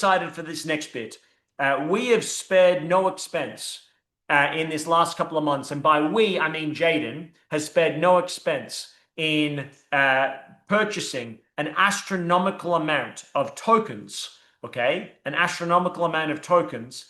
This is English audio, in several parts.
excited for this next bit. We have spared no expense in this last couple of months. And by we, I mean Jaydyn has spared no expense in purchasing an astronomical amount of tokens, okay? An astronomical amount of tokens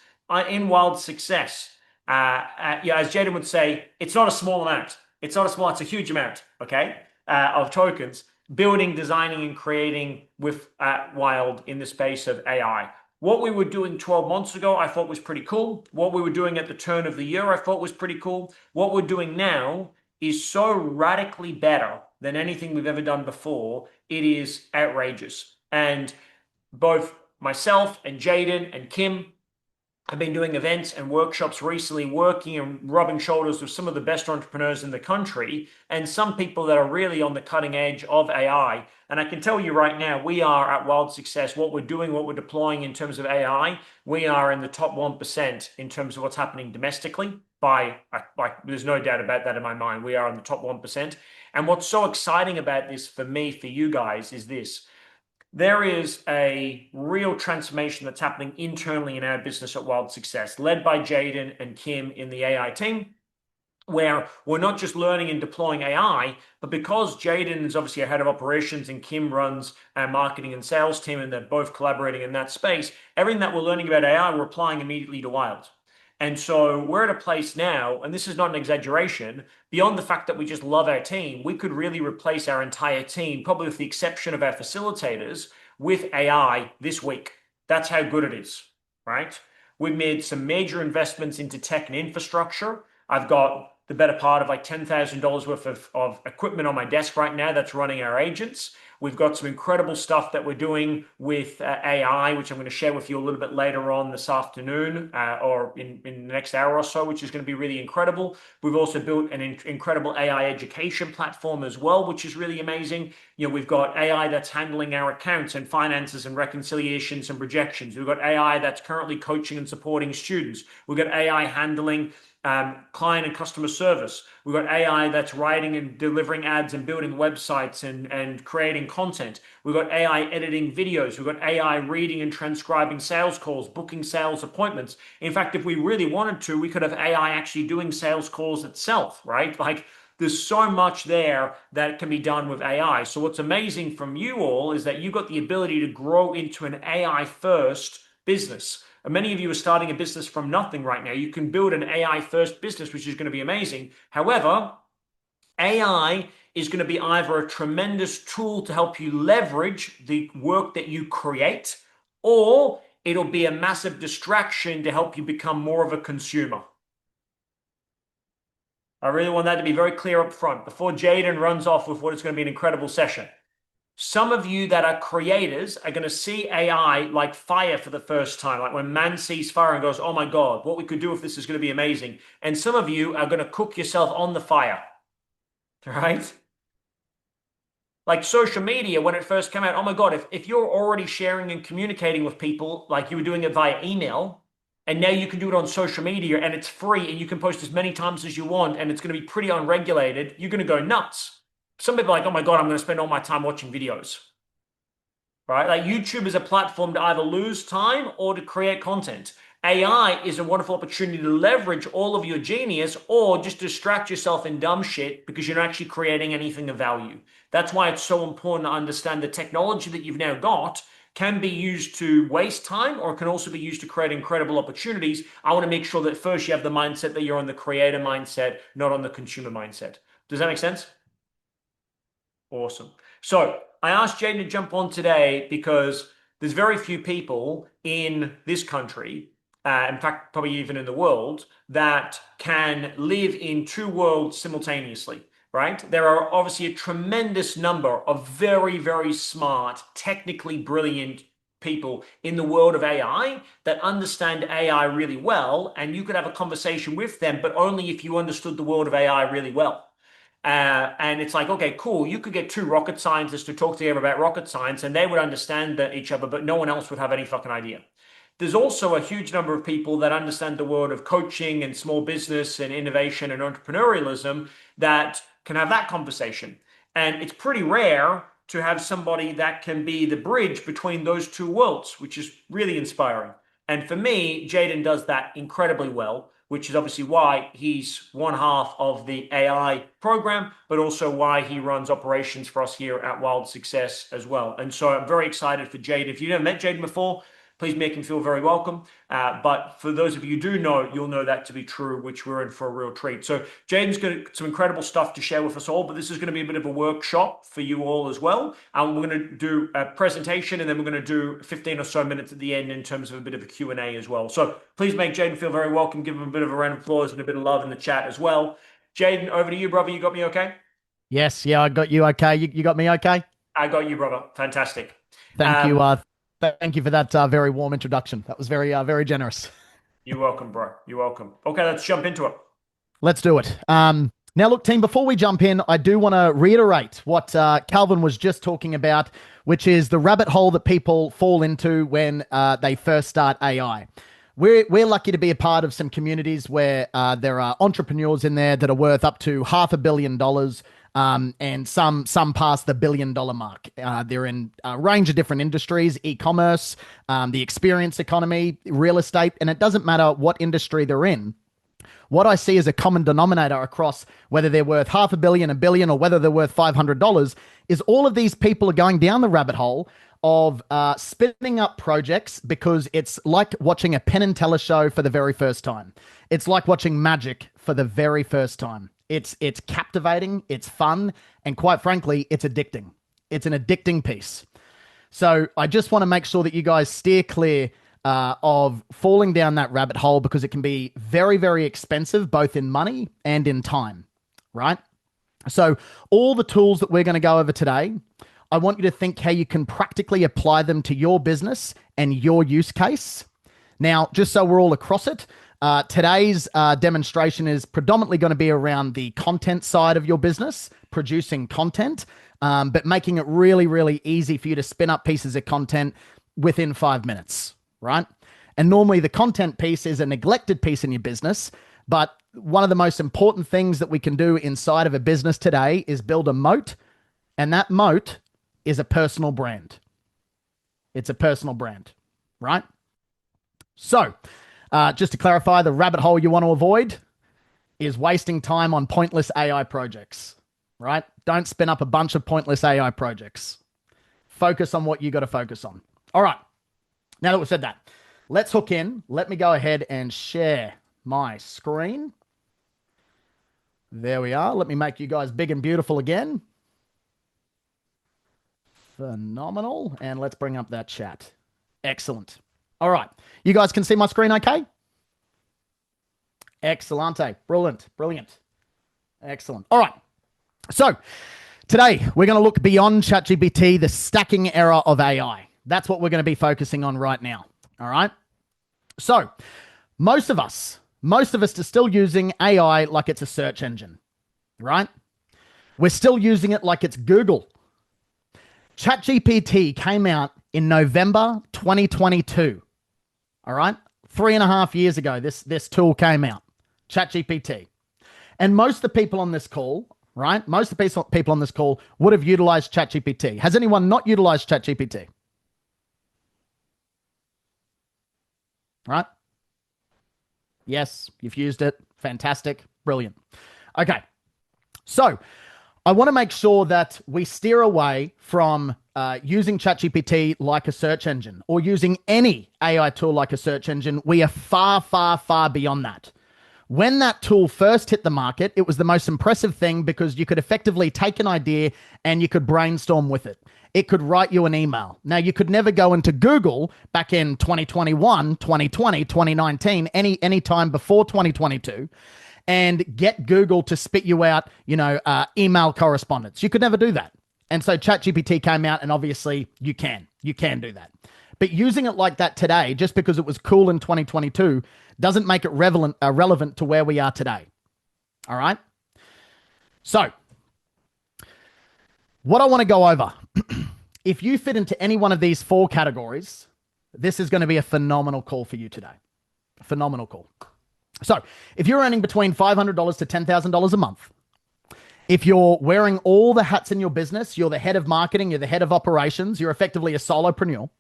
in Wild Success. Yeah, as Jaydyn would say, it's not a small amount. It's not a small, it's a huge amount, okay, of tokens, building, designing, and creating with Wild in the space of AI. What we were doing 12 months ago, I thought was pretty cool. What we were doing at the turn of the year, I thought was pretty cool. What we're doing now is so radically better than anything we've ever done before. It is outrageous. And both myself and Jaydyn and Kim have been doing events and workshops recently, working and rubbing shoulders with some of the best entrepreneurs in the country and some people that are really on the cutting edge of AI. And I can tell you right now, we are at Wild Success, what we're doing, what we're deploying in terms of AI, we are in the top 1% in terms of what's happening domestically. There's no doubt about that in my mind. We are in the top 1%. And what's so exciting about this for me, for you guys, is this. There is a real transformation that's happening internally in our business at Wild Success, led by Jaydyn and Kim in the AI team, where we're not just learning and deploying AI, but because Jaydyn is obviously our head of operations and Kim runs our marketing and sales team, and they're both collaborating in that space, everything that we're learning about AI, we're applying immediately to Wild. And so we're at a place now, and this is not an exaggeration, beyond the fact that we just love our team, we could really replace our entire team, probably with the exception of our facilitators, with AI this week. That's how good it is, right? We've made some major investments into tech and infrastructure. I've got the better part of like $10,000 worth of equipment on my desk right now that's running our agents. We've got some incredible stuff that we're doing with AI, which I'm going to share with you a little bit later on this afternoon or in the next hour or so, which is going to be really incredible. We've also built an incredible AI education platform as well, which is really amazing. You know, we've got AI that's handling our accounts and finances and reconciliations and projections. We've got AI that's currently coaching and supporting students. We've got AI handling client and customer service. We've got AI that's writing and delivering ads and building websites and creating content. We've got AI editing videos. We've got AI reading and transcribing sales calls, booking sales appointments. In fact, if we really wanted to, we could have AI actually doing sales calls itself, right? Like there's so much there that can be done with AI. So what's amazing from you all is that you've got the ability to grow into an AI first business. Many of you are starting a business from nothing right now. You can build an AI first business, which is going to be amazing. However, AI is going to be either a tremendous tool to help you leverage the work that you create, or it'll be a massive distraction to help you become more of a consumer. I really want that to be very clear up front before Jaydyn runs off with what is going to be an incredible session. Some of you that are creators are going to see AI like fire for the first time, like when man sees fire and goes, oh my God, what we could do with this is going to be amazing. And some of you are going to cook yourself on the fire, right? Like social media, when it first came out, oh my God, if you're already sharing and communicating with people like you were doing it via email, and now you can do it on social media and it's free and you can post as many times as you want and it's going to be pretty unregulated, you're going to go nuts. Some people are like, oh my God, I'm going to spend all my time watching videos, right? Like YouTube is a platform to either lose time or to create content. AI is a wonderful opportunity to leverage all of your genius or just distract yourself in dumb shit because you're not actually creating anything of value. That's why it's so important to understand the technology that you've now got can be used to waste time or it can also be used to create incredible opportunities. I want to make sure that first you have the mindset that you're on the creator mindset, not on the consumer mindset. Does that make sense? Awesome. So I asked Jaydyn to jump on today because there's very few people in this country, in fact, probably even in the world, that can live in two worlds simultaneously, right? There are obviously a tremendous number of very, very smart, technically brilliant people in the world of AI that understand AI really well, and you could have a conversation with them, but only if you understood the world of AI really well. And it's like, okay, cool. You could get two rocket scientists to talk together about rocket science and they would understand each other, but no one else would have any fucking idea. There's also a huge number of people that understand the world of coaching and small business and innovation and entrepreneurialism that can have that conversation. And it's pretty rare to have somebody that can be the bridge between those two worlds, which is really inspiring. And for me, Jaydyn does that incredibly well, which is obviously why he's one half of the AI program, but also why he runs operations for us here at Wild Success as well. And so I'm very excited for Jaydyn. If you've never met Jaydyn before, please make him feel very welcome. But for those of you who do know, you'll know that to be true, which we're in for a real treat. So Jaydyn's got some incredible stuff to share with us all, but this is going to be a bit of a workshop for you all as well. And we're going to do a presentation, and then we're going to do 15 or so minutes at the end in terms of a bit of a Q&A as well. So please make Jaydyn feel very welcome. Give him a bit of a round of applause and a bit of love in the chat as well. Jaydyn, over to you, brother. You got me okay? Yes, yeah, I got you okay. You got me okay? I got you, brother. Fantastic. Thank you. Thank you for that very warm introduction. That was very generous. You're welcome, bro. You're welcome. Okay, let's jump into it. Let's do it. Now, look, team, before we jump in, I do want to reiterate what Calvin was just talking about, which is the rabbit hole that people fall into when they first start AI. We're lucky to be a part of some communities where there are entrepreneurs in there that are worth up to $500 million. And some past the $1 billion mark. They're in a range of different industries, e-commerce, the experience economy, real estate, and it doesn't matter what industry they're in. What I see as a common denominator across whether they're worth $500 million, $1 billion, or whether they're worth $500 is all of these people are going down the rabbit hole of spinning up projects because it's like watching a Penn and Teller show for the very first time. It's like watching magic for the very first time. It's captivating, it's fun, and quite frankly, it's addicting. It's an addicting piece. So I just want to make sure that you guys steer clear of falling down that rabbit hole because it can be very expensive, both in money and in time, right? So all the tools that we're going to go over today, I want you to think how you can practically apply them to your business and your use case. Now, just so we're all across it, today's demonstration is predominantly going to be around the content side of your business, producing content, but making it really easy for you to spin up pieces of content within 5 minutes, right? And normally the content piece is a neglected piece in your business, but one of the most important things that we can do inside of a business today is build a moat, and that moat is a personal brand. It's a personal brand, right? So, just to clarify, the rabbit hole you want to avoid is wasting time on pointless AI projects, right? Don't spin up a bunch of pointless AI projects. Focus on what you got to focus on. All right. Now that we've said that, let's hook in. Let me go ahead and share my screen. There we are. Let me make you guys big and beautiful again. Phenomenal. And let's bring up that chat. Excellent. All right. You guys can see my screen okay? Excellente. Brilliant. Excellent. All right. So today we're going to look beyond ChatGPT, the stacking era of AI. That's what we're going to be focusing on right now. All right. So most of us are still using AI like it's a search engine, right? We're still using it like it's Google. ChatGPT came out in November 2022. All right. 3.5 years ago, this tool came out, ChatGPT. And most of the people on this call, right? Most of the people on this call would have utilized ChatGPT. Has anyone not utilized ChatGPT? Right? Yes, you've used it. Fantastic. Brilliant. Okay. So I want to make sure that we steer away from using ChatGPT like a search engine or using any AI tool like a search engine. We are far beyond that. When that tool first hit the market, it was the most impressive thing because you could effectively take an idea and you could brainstorm with it. It could write you an email. Now, you could never go into Google back in 2021, 2020, 2019, any time before 2022 and get Google to spit you out, email correspondence. You could never do that. And so ChatGPT came out and obviously you can do that. But using it like that today, just because it was cool in 2022, doesn't make it relevant to where we are today. All right? So, what I want to go over, if you fit into any one of these 4 categories, this is going to be a phenomenal call for you today. A phenomenal call. So, if you're earning between $500 to $10,000 a month, If you're wearing all the hats in your business, you're the head of marketing, you're the head of operations, you're effectively a solopreneur.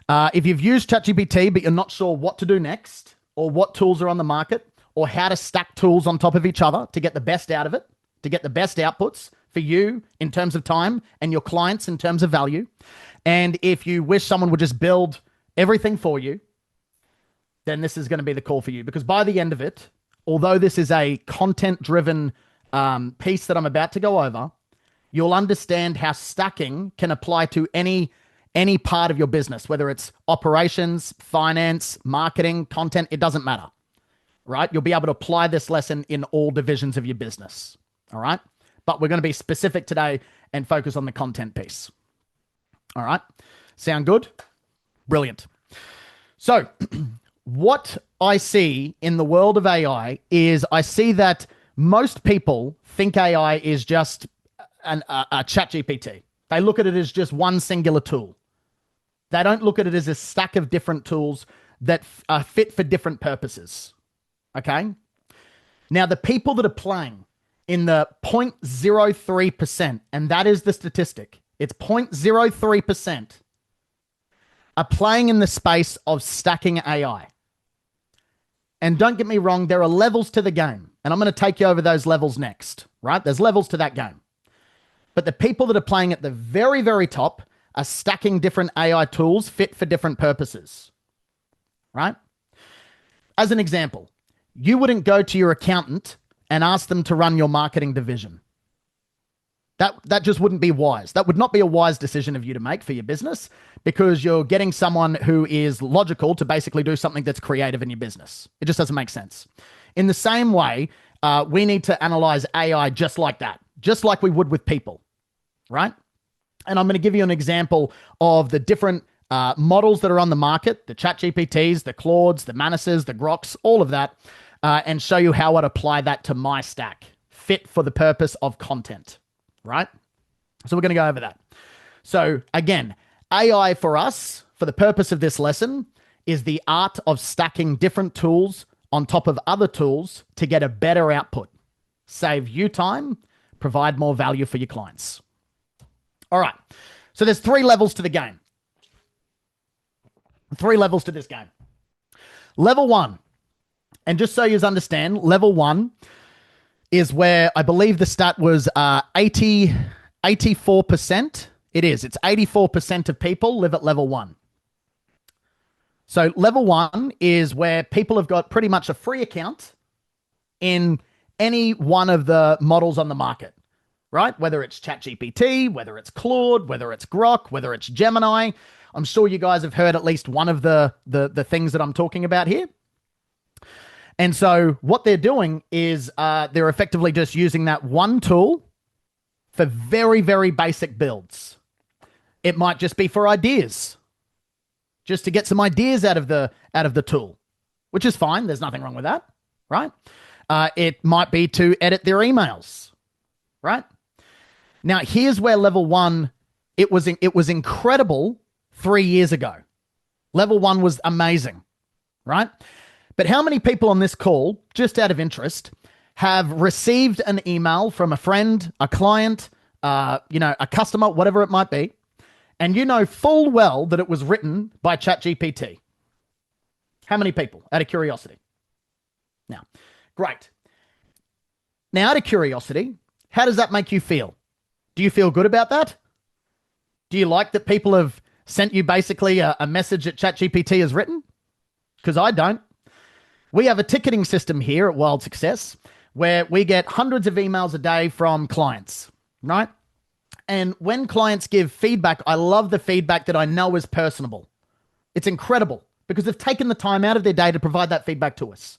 If you've used ChatGPT, but you're not sure what to do next, or what tools are on the market, or how to stack tools on top of each other to get the best out of it, to get the best outputs for you in terms of time and your clients in terms of value. And if you wish someone would just build everything for you, then this is going to be the call for you. Because by the end of it, although this is a content-driven piece that I'm about to go over, you'll understand how stacking can apply to any part of your business, whether it's operations, finance, marketing, content, it doesn't matter, right? You'll be able to apply this lesson in all divisions of your business, all right? But we're going to be specific today and focus on the content piece, all right? Sound good? Brilliant. So what I see in the world of AI is I see that most people think AI is just a chat GPT. They look at it as just one singular tool. They don't look at it as a stack of different tools that are fit for different purposes. Okay? Now, the people that are playing in the 0.03%, and that is the statistic, it's 0.03%, are playing in the space of stacking AI. And don't get me wrong, there are levels to the game. And I'm going to take you over those levels next, right? There's levels to that game. But the people that are playing at the very, very top are stacking different AI tools fit for different purposes, right? As an example, you wouldn't go to your accountant and ask them to run your marketing division. That just wouldn't be wise. That would not be a wise decision of you to make for your business, because you're getting someone who is logical to basically do something that's creative in your business. It just doesn't make sense. In the same way, we need to analyze AI just like that, just like we would with people, right? And I'm going to give you an example of the different models that are on the market, the ChatGPTs, the Claudes, the Manuses, the Groks, all of that, and show you how I'd apply that to my stack, fit for the purpose of content, right? So we're going to go over that. So again, AI for us, for the purpose of this lesson, is the art of stacking different tools on top of other tools to get a better output, save you time, provide more value for your clients. All right. So there's 3 levels to the game. 3 levels to this game. Level 1, and just so you understand, level 1 is where I believe the stat was 84%. It is. It's 84% of people live at level 1. So level 1 is where people have got pretty much a free account in any one of the models on the market, right? Whether it's ChatGPT, whether it's Claude, whether it's Grok, whether it's Gemini. I'm sure you guys have heard at least one of the things that I'm talking about here. And so what they're doing is they're effectively just using that one tool for very, very basic builds. It might just be for ideas, just to get some ideas out of the tool, which is fine. There's nothing wrong with that, right? It might be to edit their emails, right? Now, here's where level 1, it was incredible 3 years ago. Level 1 was amazing, right? But how many people on this call, just out of interest, have received an email from a friend, a client, a customer, whatever it might be, and you know full well that it was written by ChatGPT? How many people, out of curiosity? Now, great. Now, out of curiosity, how does that make you feel? Do you feel good about that? Do you like that people have sent you basically a message that ChatGPT has written? Because I don't. We have a ticketing system here at Wild Success where we get hundreds of emails a day from clients, right? And when clients give feedback, I love the feedback that I know is personable. It's incredible because they've taken the time out of their day to provide that feedback to us.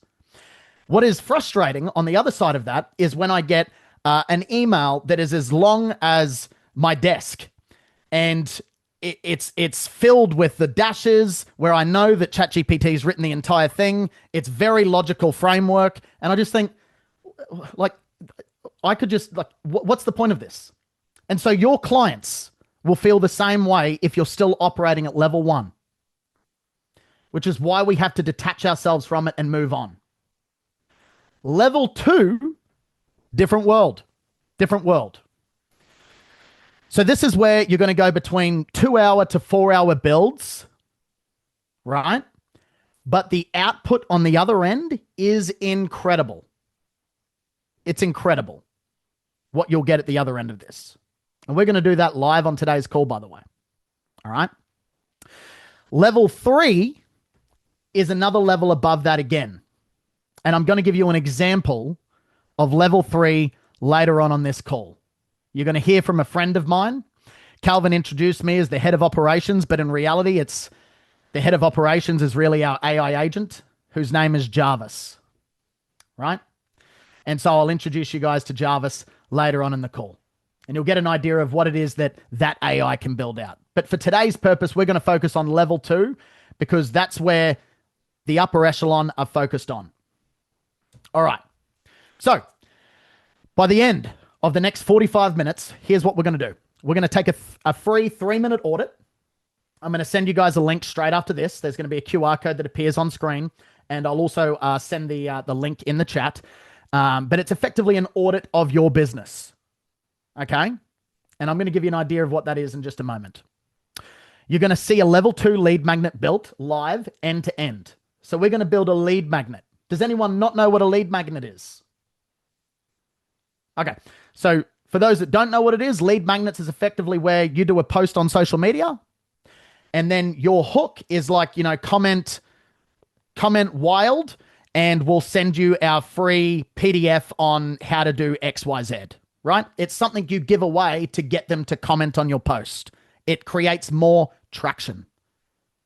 What is frustrating on the other side of that is when I get an email that is as long as my desk, and it's filled with the dashes where I know that ChatGPT has written the entire thing. It's very logical framework, and I just think, like, I could just, like, what's the point of this? And so your clients will feel the same way if you're still operating at level 1, which is why we have to detach ourselves from it and move on. Level 2, different world. Different world. So this is where you're going to go between 2 hour to 4 hour builds, right? But the output on the other end is incredible. It's incredible what you'll get at the other end of this. And we're going to do that live on today's call, by the way. All right. Level 3 is another level above that again. And I'm going to give you an example of level 3 later on this call. You're going to hear from a friend of mine. Calvin introduced me as the head of operations, but in reality, it's the head of operations is really our AI agent, whose name is Jarvis, right? And so I'll introduce you guys to Jarvis later on in the call. And you'll get an idea of what it is that AI can build out. But for today's purpose, we're going to focus on level 2 because that's where the upper echelon are focused on. All right. So by the end of the next 45 minutes, here's what we're going to do. We're going to take a free 3-minute audit. I'm going to send you guys a link straight after this. There's going to be a QR code that appears on screen, and I'll also send the link in the chat. But it's effectively an audit of your business. Okay? And I'm going to give you an idea of what that is in just a moment. You're going to see a level 2 lead magnet built live end to end. So we're going to build a lead magnet. Does anyone not know what a lead magnet is? Okay. So for those that don't know what it is, lead magnets is effectively where you do a post on social media and then your hook is like, comment wild, and we'll send you our free PDF on how to do XYZ, right? It's something you give away to get them to comment on your post. It creates more traction,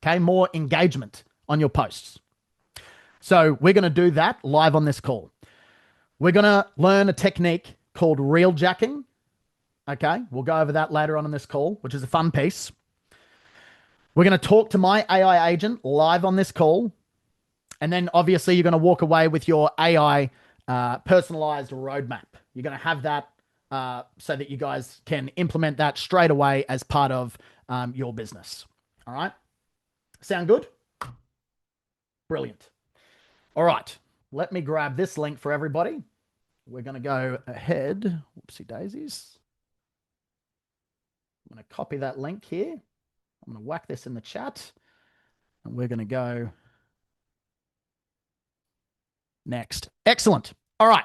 okay? More engagement on your posts. So we're going to do that live on this call. We're going to learn a technique called reel jacking, okay? We'll go over that later on in this call, which is a fun piece. We're going to talk to my AI agent live on this call. And then obviously you're going to walk away with your AI personalized roadmap. You're going to have that so that you guys can implement that straight away as part of your business. All right? Sound good? Brilliant. All right. Let me grab this link for everybody. We're going to go ahead. Whoopsie daisies. I'm going to copy that link here. I'm going to whack this in the chat. And we're going to go next. Excellent. All right.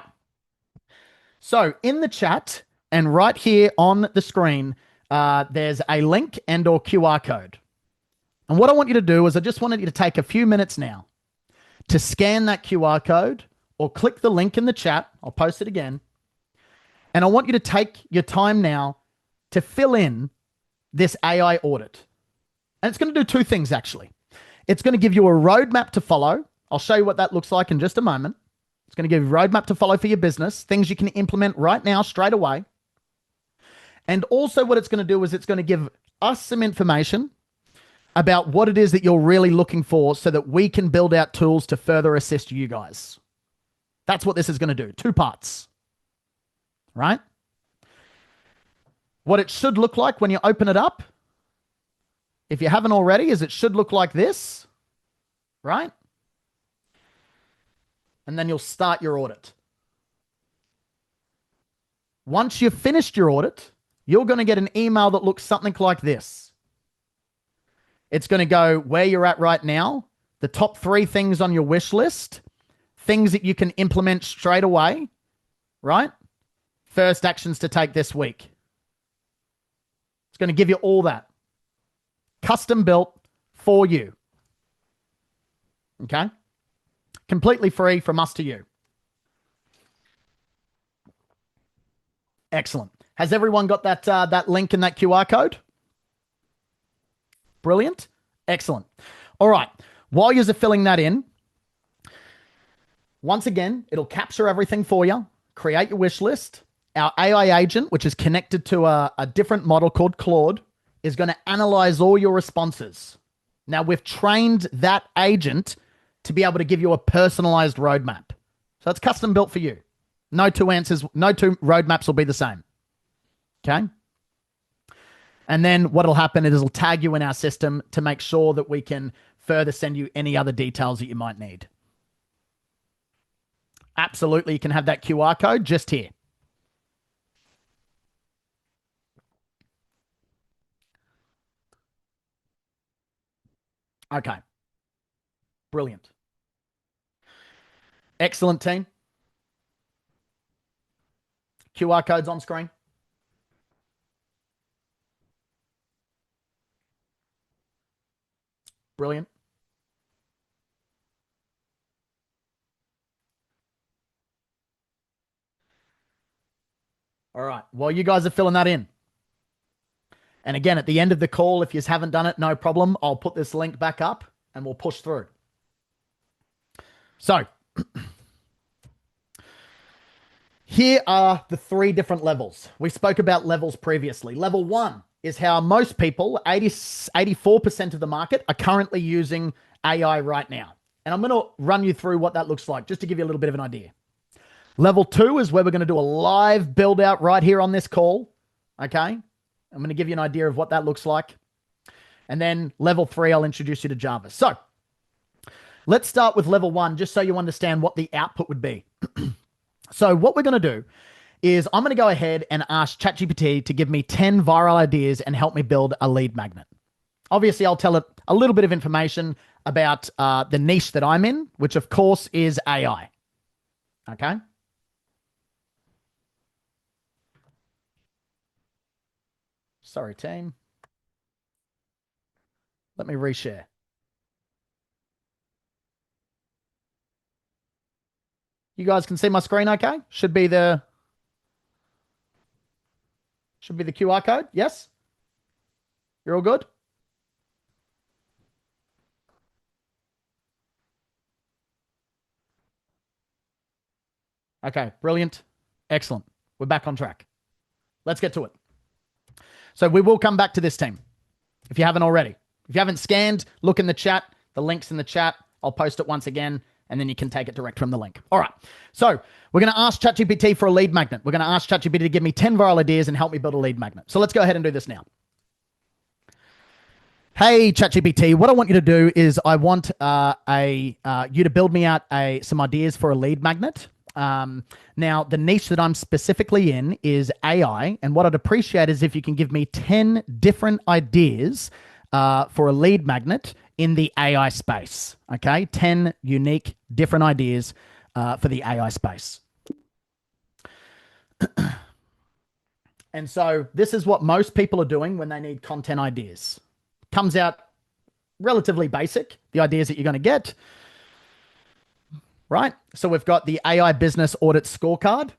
So in the chat and right here on the screen, there's a link and or QR code. And what I want you to do is I just wanted you to take a few minutes now to scan that QR code or click the link in the chat. I'll post it again. And I want you to take your time now to fill in this AI audit. And it's going to do 2 things, actually. It's going to give you a roadmap to follow. I'll show you what that looks like in just a moment. It's going to give you a roadmap to follow for your business, things you can implement right now, straight away. And also what it's going to do is it's going to give us some information about what it is that you're really looking for so that we can build out tools to further assist you guys. That's what this is going to do. 2 parts, right? What it should look like when you open it up, if you haven't already, is it should look like this, right? And then you'll start your audit. Once you've finished your audit, you're going to get an email that looks something like this. It's going to go where you're at right now, the top 3 things on your wish list, things that you can implement straight away, right? First actions to take this week. It's going to give you all that. Custom built for you. Okay? Completely free from us to you. Excellent. Has everyone got that link and that QR code? Brilliant. Excellent. All right. While you're filling that in, once again, it'll capture everything for you, create your wish list. Our AI agent, which is connected to a different model called Claude, is going to analyze all your responses. Now, we've trained that agent to be able to give you a personalized roadmap. So it's custom built for you. No 2 answers, no 2 roadmaps will be the same. Okay? And then what'll happen is it'll tag you in our system to make sure that we can further send you any other details that you might need. Absolutely, you can have that QR code just here. Okay. Brilliant. Excellent, team. QR codes on screen. Brilliant. All right. While you guys are filling that in, and again, at the end of the call, if you haven't done it, no problem. I'll put this link back up and we'll push through. So, here are the three different levels. We spoke about levels previously. Level one is how most people, 84% of the market, are currently using AI right now. And I'm going to run you through what that looks like, just to give you a little bit of an idea. Level two is where we're going to do a live build out right here on this call. Okay. I'm going to give you an idea of what that looks like. And then level three, I'll introduce you to Java. So let's start with level one, just so you understand what the output would be. So what we're going to do is I'm going to go ahead and ask ChatGPT to give me 10 viral ideas and help me build a lead magnet. Obviously, I'll tell it a little bit of information about the niche that I'm in, which of course is AI. Okay. Sorry, team. Let me reshare. You guys can see my screen okay? Should be the QR code. Yes? You're all good? Okay, brilliant. Excellent. We're back on track. Let's get to it. So we will come back to this team if you haven't already. If you haven't scanned, look in the chat. The link's in the chat. I'll post it once again, and then you can take it direct from the link. All right. So we're going to ask ChatGPT for a lead magnet. We're going to ask ChatGPT to give me 10 viral ideas and help me build a lead magnet. So let's go ahead and do this now. Hey, ChatGPT, what I want you to do is I want you to build me out some ideas for a lead magnet. Now, the niche that I'm specifically in is AI, and what I'd appreciate is if you can give me 10 different ideas for a lead magnet in the AI space. Okay, 10 unique different ideas for the AI space. And so this is what most people are doing when they need content ideas. Comes out relatively basic, the ideas that you're going to get. Right? So we've got the AI business audit scorecard.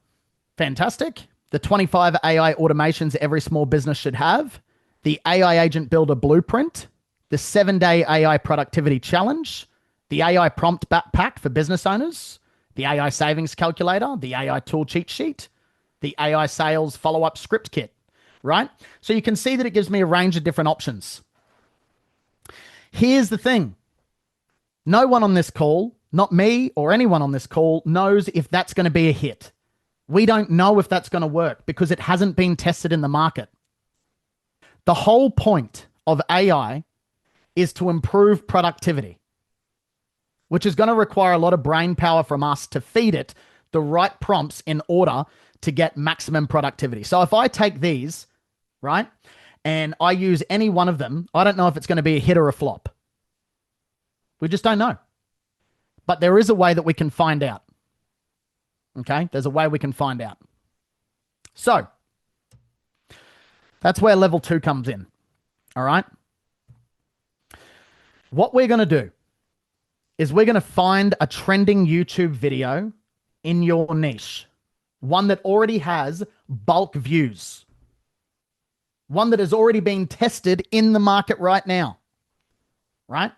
Fantastic. The 25 AI automations every small business should have. The AI agent builder blueprint. The 7-day AI productivity challenge. The AI prompt backpack for business owners. The AI savings calculator. The AI tool cheat sheet. The AI sales follow-up script kit. Right? So you can see that it gives me a range of different options. Here's the thing. No one on this call, not me or anyone on this call, knows if that's going to be a hit. We don't know if that's going to work because it hasn't been tested in the market. The whole point of AI is to improve productivity, which is going to require a lot of brain power from us to feed it the right prompts in order to get maximum productivity. So if I take these, right, and I use any one of them, I don't know if it's going to be a hit or a flop. We just don't know. But there is a way that we can find out. Okay? There's a way we can find out. So, that's where level 2 comes in. All right? What we're going to do is we're going to find a trending YouTube video in your niche. One that already has bulk views. One that has already been tested in the market right now. Right?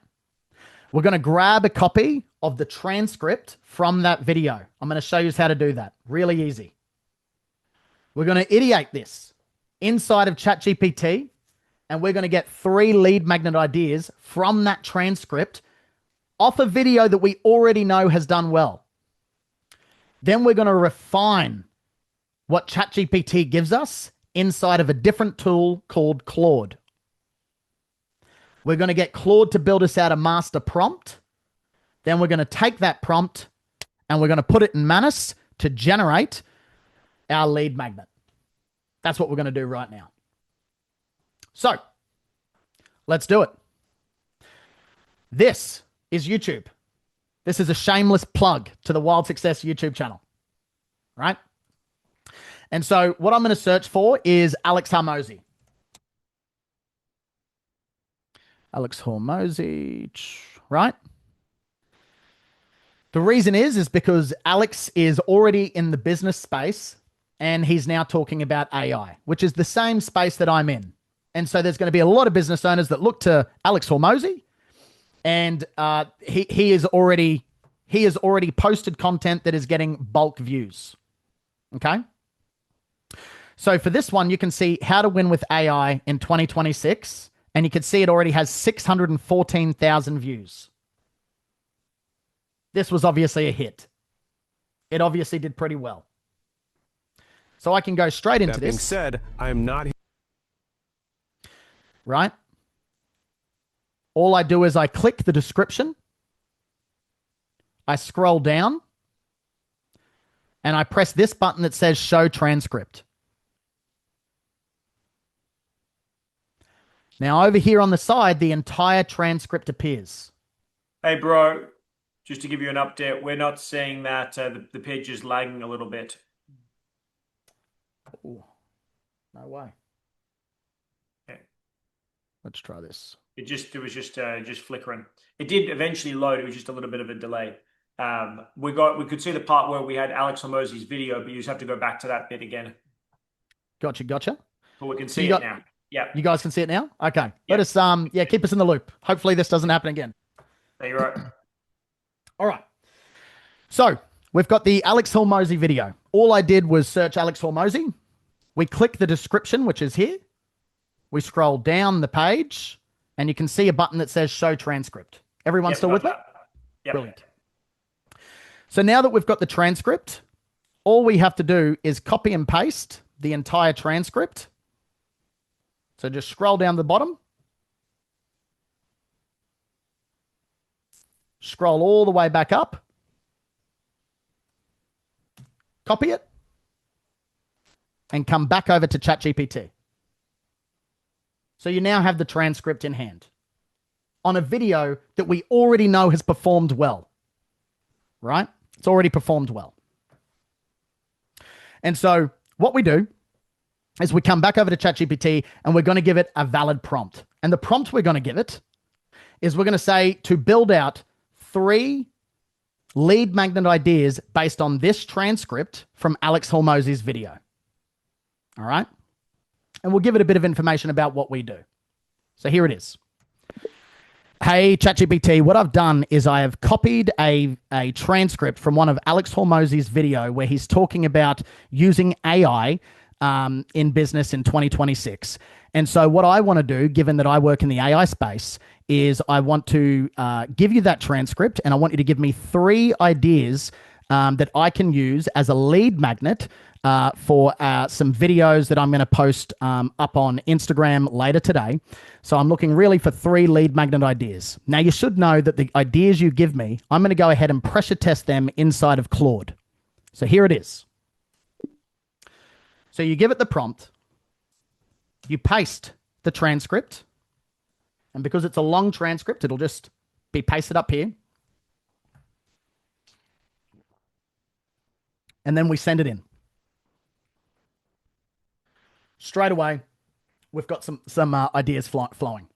We're going to grab a copy of the transcript from that video. I'm going to show you how to do that. Really easy. We're going to ideate this inside of ChatGPT, and we're going to get 3 lead magnet ideas from that transcript off a video that we already know has done well. Then we're going to refine what ChatGPT gives us inside of a different tool called Claude. We're going to get Claude to build us out a master prompt. Then we're going to take that prompt and we're going to put it in Manus to generate our lead magnet. That's what we're going to do right now. So, let's do it. This is YouTube. This is a shameless plug to the Wild Success YouTube channel, right? And so what I'm going to search for is Alex Hormozi. Alex Hormozi, right? The reason is because Alex is already in the business space and he's now talking about AI, which is the same space that I'm in. And so there's going to be a lot of business owners that look to Alex Hormozi, and he has already posted content that is getting bulk views. Okay. So for this one, you can see how to win with AI in 2026, and you can see it already has 614,000 views. This was obviously a hit. It obviously did pretty well. So I can go straight into this. That being said, I am not. Right? All I do is I click the description. I scroll down. And I press this button that says show transcript. Now over here on the side, the entire transcript appears. Hey, bro, just to give you an update, we're not seeing that the page is lagging a little bit. Ooh, no way. Okay. Let's try this. It was just flickering. It did eventually load. It was just a little bit of a delay. We could see the part where we had Alex Hormozi's video, but you just have to go back to that bit again. Gotcha. But we can see it now. Yeah. You guys can see it now? Okay. Let us keep us in the loop. Hopefully this doesn't happen again. There you're right. All right. So we've got the Alex Hormozi video. All I did was search Alex Hormozi. We click the description, which is here. We scroll down the page, and you can see a button that says show transcript. Everyone still with me? Yep. Brilliant. So now that we've got the transcript, all we have to do is copy and paste the entire transcript. So just scroll down the bottom. Scroll all the way back up. Copy it. And come back over to ChatGPT. So you now have the transcript in hand on a video that we already know has performed well. Right? It's already performed well. And so what we do is we come back over to ChatGPT and we're going to give it a valid prompt. And the prompt we're going to give it is we're going to say to build out 3 lead magnet ideas based on this transcript from Alex Hormozi's video. All right? And we'll give it a bit of information about what we do. So here it is. Hey, ChatGPT, what I've done is I have copied a transcript from one of Alex Hormozi's video where he's talking about using AI in business in 2026. And so what I want to do, given that I work in the AI space, is I want to give you that transcript, and I want you to give me 3 ideas that I can use as a lead magnet for some videos that I'm going to post up on Instagram later today. So I'm looking really for 3 lead magnet ideas. Now, you should know that the ideas you give me, I'm going to go ahead and pressure test them inside of Claude. So here it is. So you give it the prompt, you paste the transcript, and because it's a long transcript, it'll just be pasted up here. And then we send it in. Straight away, we've got some ideas flowing.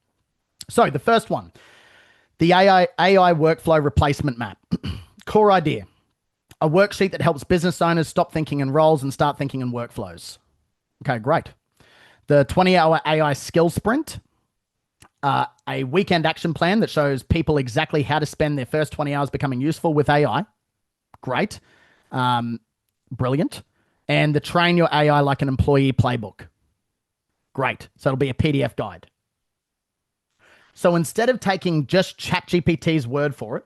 So the first one, the AI workflow replacement map. Core idea, a worksheet that helps business owners stop thinking in roles and start thinking in workflows. Okay, great. The 20-hour AI skill sprint, a weekend action plan that shows people exactly how to spend their first 20 hours becoming useful with AI. Great. Brilliant. And the train your AI like an employee playbook. Great. So it'll be a PDF guide. So instead of taking just ChatGPT's word for it,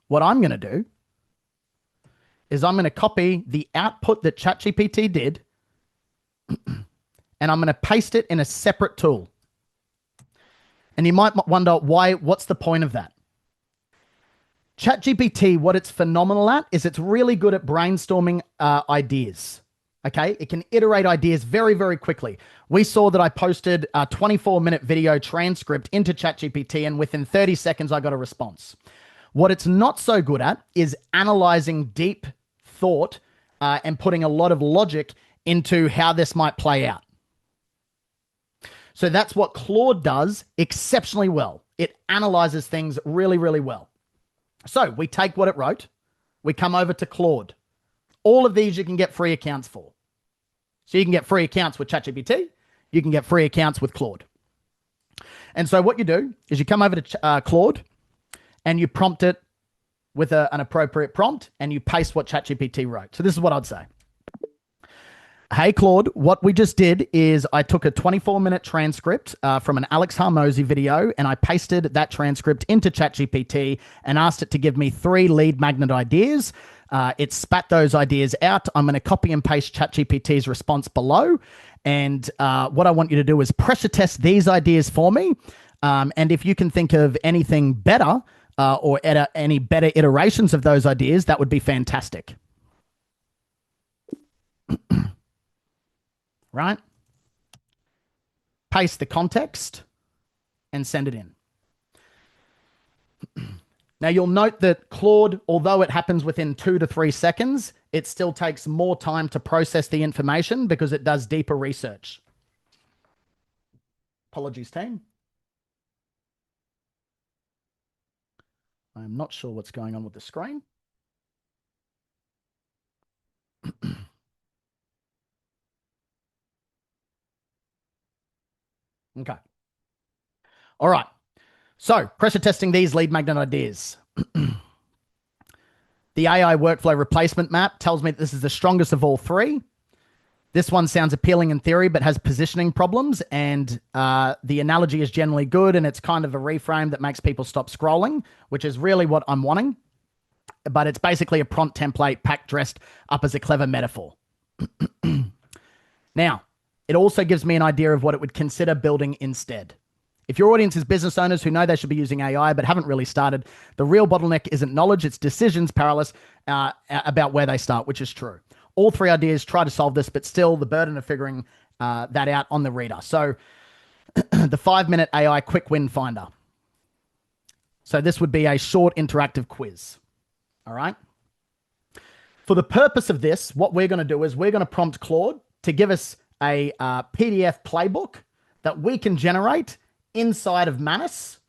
what I'm going to do is I'm going to copy the output that ChatGPT did and I'm going to paste it in a separate tool. And you might wonder what's the point of that? ChatGPT, what it's phenomenal at is it's really good at brainstorming ideas. Okay, it can iterate ideas very, very quickly. We saw that I posted a 24-minute video transcript into ChatGPT, and within 30 seconds, I got a response. What it's not so good at is analyzing deep thought and putting a lot of logic into how this might play out. So that's what Claude does exceptionally well. It analyzes things really, really well. So we take what it wrote, we come over to Claude. All of these you can get free accounts for. So you can get free accounts with ChatGPT, you can get free accounts with Claude. And so what you do is you come over to Claude and you prompt it with an appropriate prompt and you paste what ChatGPT wrote. So this is what I'd say. Hey, Claude, what we just did is I took a 24-minute transcript from an Alex Hormozi video and I pasted that transcript into ChatGPT and asked it to give me 3 lead magnet ideas. It spat those ideas out. I'm going to copy and paste ChatGPT's response below. And what I want you to do is pressure test these ideas for me. And if you can think of anything better or any better iterations of those ideas, that would be fantastic. Right? Paste the context and send it in. Now you'll note that Claude, although it happens within 2 to 3 seconds, it still takes more time to process the information because it does deeper research. Apologies, team. I'm not sure what's going on with the screen. Okay. All right. So pressure testing these lead magnet ideas. The AI workflow replacement map tells me that this is the strongest of all 3. This one sounds appealing in theory, but has positioning problems. And the analogy is generally good. And it's kind of a reframe that makes people stop scrolling, which is really what I'm wanting. But it's basically a prompt template packed dressed up as a clever metaphor. Now, it also gives me an idea of what it would consider building instead. If your audience is business owners who know they should be using AI but haven't really started, the real bottleneck isn't knowledge, it's decisions paralysis about where they start, which is true. All 3 ideas try to solve this, but still the burden of figuring that out on the reader. So the 5-minute AI quick win finder. So this would be a short interactive quiz. All right. For the purpose of this, what we're going to do is we're going to prompt Claude to give us a PDF playbook that we can generate inside of Manus,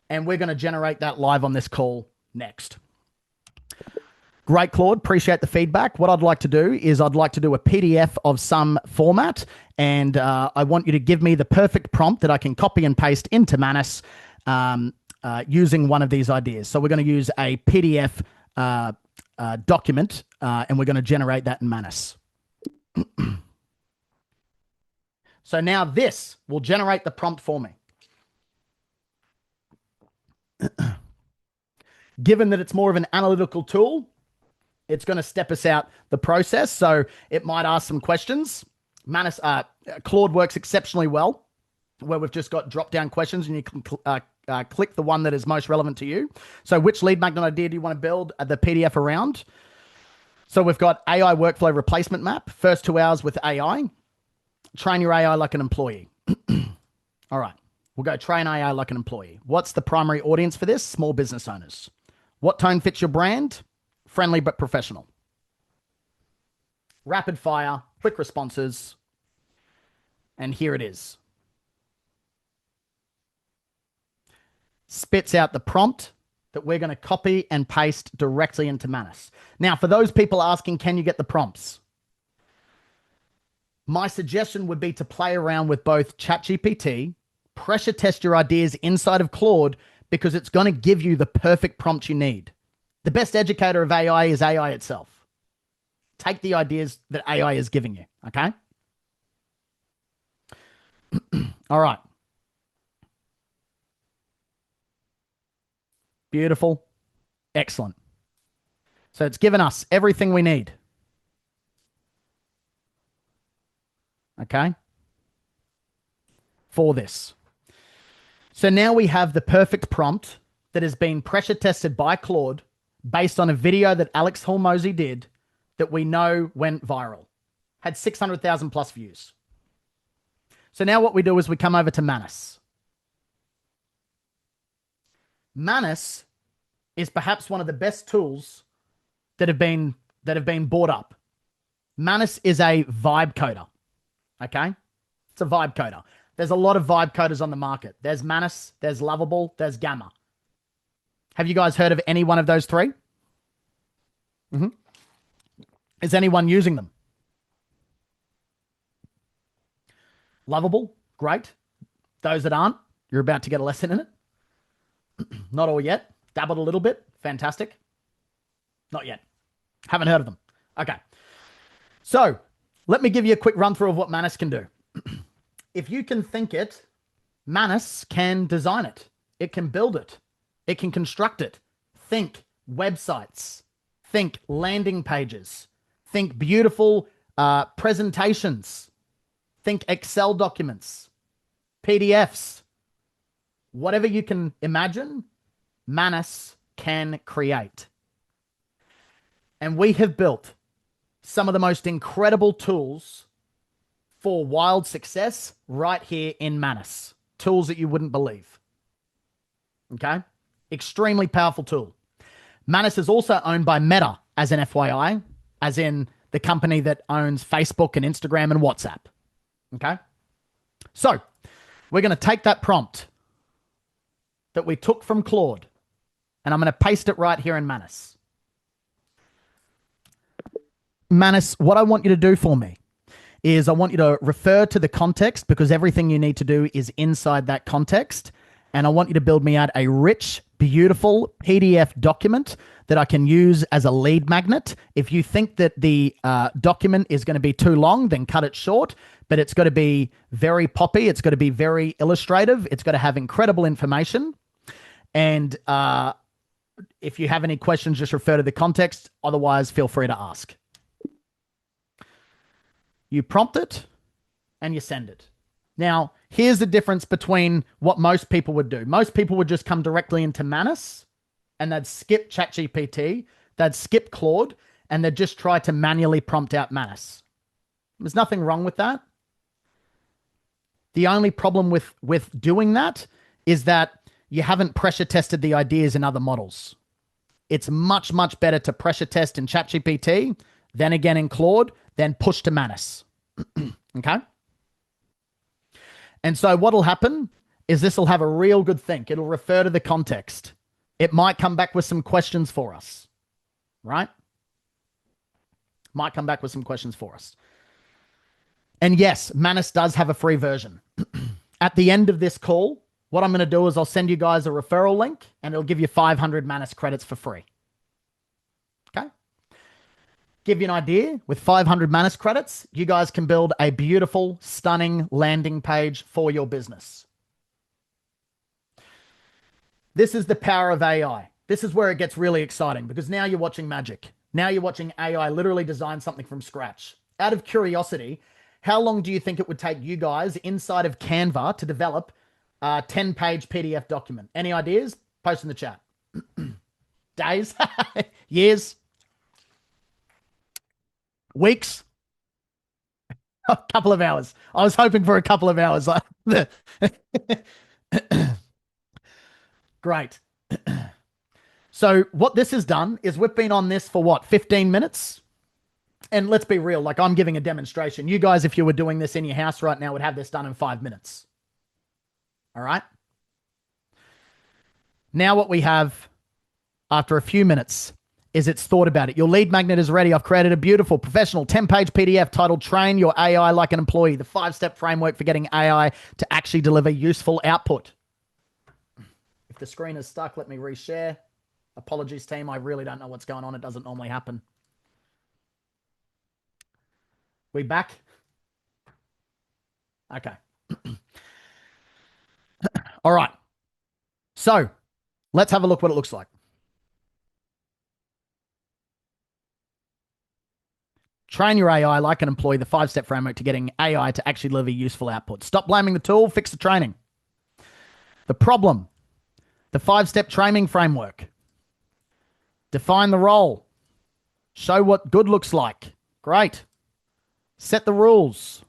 and we're going to generate that live on this call next. Great, Claude. Appreciate the feedback. What I'd like to do is I'd like to do a PDF of some format, and I want you to give me the perfect prompt that I can copy and paste into Manus using one of these ideas. So we're going to use a PDF document, and we're going to generate that in Manus. So now this will generate the prompt for me. Given that it's more of an analytical tool, it's going to step us out the process. So it might ask some questions. Claude works exceptionally well, where we've just got drop-down questions and you can click the one that is most relevant to you. So which lead magnet idea do you want to build the PDF around? So we've got AI workflow replacement map, first 2 hours with AI. Train your AI like an employee. All right. We'll go train AI like an employee. What's the primary audience for this? Small business owners. What tone fits your brand? Friendly but professional. Rapid fire, quick responses. And here it is. Spits out the prompt that we're going to copy and paste directly into Manus. Now, for those people asking, can you get the prompts? My suggestion would be to play around with both ChatGPT, pressure test your ideas inside of Claude, because it's going to give you the perfect prompt you need. The best educator of AI is AI itself. Take the ideas that AI is giving you, okay? All right. Beautiful. Excellent. So it's given us everything we need. Okay? For this. So now we have the perfect prompt that has been pressure tested by Claude based on a video that Alex Hormozi did that we know went viral. had 600,000 plus views. So now what we do is we come over to Manus. Manus is perhaps one of the best tools that have been bought up. Manus is a vibe coder. Okay? It's a vibe coder. There's a lot of vibe coders on the market. There's Manus, there's Lovable, there's Gamma. Have you guys heard of any one of those three? Is anyone using them? Lovable, great. Those that aren't, you're about to get a lesson in it. Not all yet. Dabbled a little bit. Fantastic. Not yet. Haven't heard of them. Okay. So let me give you a quick run through of what Manus can do. If you can think it, Manus can design it. It can build it. It can construct it. Think websites. Think landing pages. Think beautiful presentations. Think Excel documents, PDFs. Whatever you can imagine, Manus can create. And we have built some of the most incredible tools for wild success right here in Manus. Tools that you wouldn't believe. Okay? Extremely powerful tool. Manus is also owned by Meta, as an FYI, as in the company that owns Facebook and Instagram and WhatsApp. Okay? So, we're going to take that prompt that we took from Claude, and I'm going to paste it right here in Manus. Manus, what I want you to do for me is I want you to refer to the context, because everything you need to do is inside that context. And I want you to build me out a rich, beautiful PDF document that I can use as a lead magnet. If you think that the document is going to be too long, then cut it short. But it's got to be very poppy. It's got to be very illustrative. It's got to have incredible information. And if you have any questions, just refer to the context. Otherwise, feel free to ask. You prompt it and you send it. Now, here's the difference between what most people would do. Most people would just come directly into Manus and they'd skip ChatGPT, they'd skip Claude, and they'd just try to manually prompt out Manus. There's nothing wrong with that. The only problem with doing that is that you haven't pressure tested the ideas in other models. It's much, much better to pressure test in ChatGPT, then again in Claude, then push to Manus. Okay? And so what'll happen is this will have a real good think. It'll refer to the context. It might come back with some questions for us, right? Might come back with some questions for us. And yes, Manus does have a free version. At the end of this call, what I'm going to do is I'll send you guys a referral link and it'll give you 500 Manus credits for free. Okay? Give you an idea, with 500 Manus credits, you guys can build a beautiful, stunning landing page for your business. This is the power of AI. This is where it gets really exciting, because now you're watching magic. Now you're watching AI literally design something from scratch. Out of curiosity, how long do you think it would take you guys inside of Canva to develop a 10-page PDF document? Any ideas? Post in the chat. Days? Years? Weeks? A couple of hours. I was hoping for a couple of hours. Great. So what this has done is we've been on this for what, 15 minutes? And let's be real, like I'm giving a demonstration. You guys, if you were doing this in your house right now, would have this done in 5 minutes. All right? Now what we have after a few minutes is it's thought about it. Your lead magnet is ready. I've created a beautiful, professional 10-page PDF titled Train Your AI Like an Employee, the 5-step framework for getting AI to actually deliver useful output. If the screen is stuck, let me reshare. Apologies, team. I really don't know what's going on. It doesn't normally happen. We back? Okay. All right. So let's have a look what it looks like. Train your AI like an employee, the 5-step framework to getting AI to actually deliver useful output. Stop blaming the tool, fix the training. The problem, the 5-step training framework. Define the role. Show what good looks like. Great. Set the rules.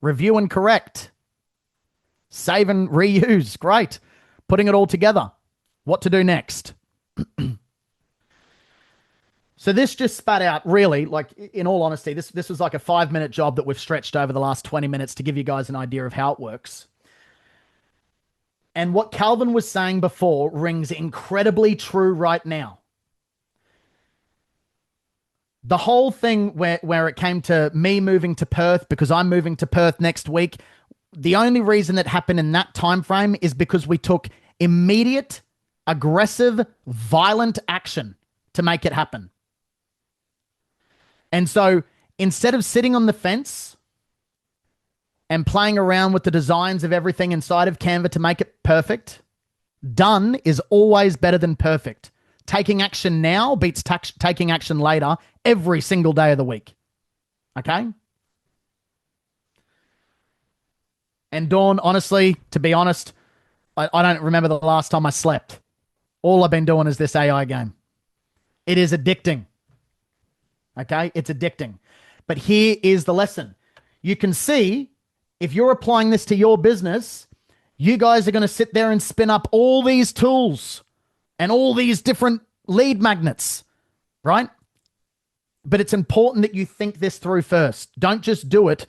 Review and correct. Save and reuse. Great. Putting it all together. What to do next? So this just spat out really, like in all honesty, this was like a 5 minute job that we've stretched over the last 20 minutes to give you guys an idea of how it works. And what Calvin was saying before rings incredibly true right now. The whole thing where it came to me moving to Perth because I'm moving to Perth next week, the only reason that happened in that time frame is because we took immediate, aggressive, violent action to make it happen. And so instead of sitting on the fence and playing around with the designs of everything inside of Canva to make it perfect, done is always better than perfect. Taking action now beats taking action later every single day of the week. Okay? And Dawn, honestly, to be honest, I don't remember the last time I slept. All I've been doing is this AI game. It is addicting. Okay? It's addicting. But here is the lesson. You can see if you're applying this to your business, you guys are going to sit there and spin up all these tools and all these different lead magnets, right? But it's important that you think this through first. Don't just do it